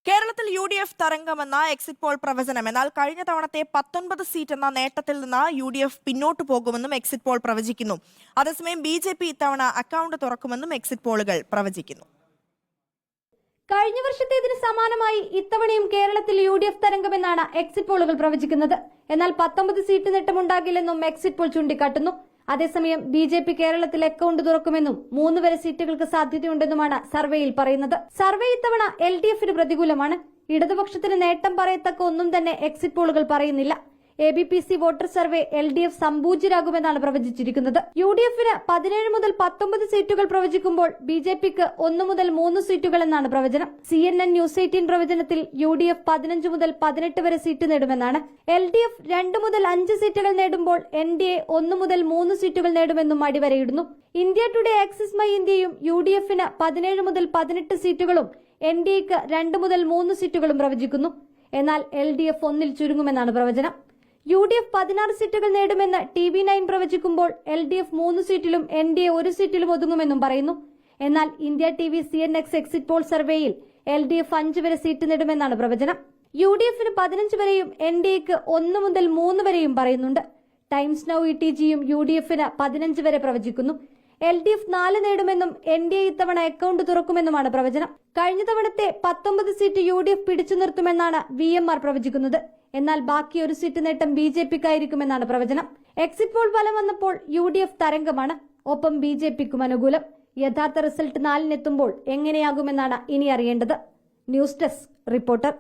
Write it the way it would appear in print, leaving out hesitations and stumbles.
കേരളത്തിൽ UDF തരംഗമെന്ന exit poll പ്രവചനം. എന്നാൽ കഴിഞ്ഞ തവണത്തെ 19 സീറ്റ് എന്ന നേട്ടത്തിൽ നിന്ന് UDF പിന്നോട്ടു പോകുമെന്നും എക്സിറ്റ് പോൾ പ്രവചിക്കുന്നു. അതേസമയം BJP ഇത്തവണ അക്കൗണ്ട് തുറക്കുമെന്നും എക്സിറ്റ് പോളുകൾ പ്രവചിക്കുന്നു. കഴിഞ്ഞ വർഷത്തേതിന് സമാനമായി ഇത്തവണയും കേരളത്തിൽ UDF തരംഗമെന്നാണ് എക്സിറ്റ് പോളുകൾ പ്രവചിക്കുന്നത്. എന്നാൽ 19 സീറ്റ് നേട്ടമുണ്ടാകില്ലെന്നും എക്സിറ്റ് പോൾ ചൂണ്ടിക്കാട്ടുന്നു. അതേസമയം BJP കേരളത്തിൽ അക്കൗണ്ട് തുറക്കുമെന്നും 3 വരെ സീറ്റുകൾക്ക് സാധ്യതയുണ്ടെന്നുമാണ് സർവേയിൽ പറയുന്നത്. സർവേ ഇത്തവണ LDFന് പ്രതികൂലമാണ്. ഇടതുപക്ഷത്തിന് നേട്ടം പറയത്തക്ക ഒന്നും തന്നെ എക്സിറ്റ് പോളുകൾ പറയുന്നില്ല. ABPC voter survey LDF സംപൂജ്യരാകുമെന്നാണ് പ്രവചിച്ചിരിക്കുന്നത്. UDFന് 17 മുതൽ 19 സീറ്റുകൾ പ്രവചിക്കുമ്പോൾ BJPക്ക് 1 മുതൽ 3 സീറ്റുകൾ എന്നാണ് പ്രവചനം. CNN News 18 പ്രവചനത്തിൽ UDF 15 മുതൽ 18 വരെ സീറ്റ് നേടുമെന്നാണ്. LDF 2 മുതൽ 5 സീറ്റുകൾ നേടുമ്പോൾ NDA 1 മുതൽ 3 സീറ്റുകൾ നേടുമെന്നും അടിവരയിടുന്നു. ഇന്ത്യ ടുഡേ ആക്സിസ് മൈ ഇന്ത്യയും UDFന് 17 മുതൽ 18 സീറ്റുകളും NDAക്ക് 2 മുതൽ 3 സീറ്റുകളും പ്രവചിക്കുന്നു. എന്നാൽ LDF 1 ചുരുങ്ങുമെന്നാണ് പ്രവചനം. UDF 16 സീറ്റുകൾ നേടുമെന്ന് TV9 പ്രവചിക്കുമ്പോൾ LDF 3 സീറ്റിലും NDA 1 സീറ്റിലും ഒതുങ്ങുമെന്നും പറയുന്നു. എന്നാൽ India TV CNX exit poll സർവേയിൽ LDF 5 വരെ സീറ്റ് നേടുമെന്നാണ് പ്രവചനം. UDFന് 15 വരെയും NDAക്ക് 1 മുതൽ 3 വരെയും പറയുന്നുണ്ട്. ടൈംസ് നൗ ETGയും UDFന് 15 വരെ പ്രവചിക്കുന്നു. LDF 4 നേടുമെന്നും NDA ഇത്തവണ അക്കൗണ്ട് തുറക്കുമെന്നുമാണ് പ്രവചനം. കഴിഞ്ഞ തവണത്തെ 19 സീറ്റ് UDF പിടിച്ചു നിർത്തുമെന്നാണ് VMR പ്രവചിക്കുന്നത്. എന്നാൽ ബാക്കി ഒരു സീറ്റ് നേട്ടം BJPക്കായിരിക്കുമെന്നാണ് പ്രവചനം. എക്സിറ്റ് പോൾ ഫലം വന്നപ്പോൾ UDF തരംഗമാണ്, ഒപ്പം BJPക്കും അനുകൂലം. യഥാർത്ഥ റിസൾട്ട് 4-നെത്തുമ്പോൾ എങ്ങനെയാകുമെന്നാണ് ഇനി അറിയേണ്ടത്. News desk reporter.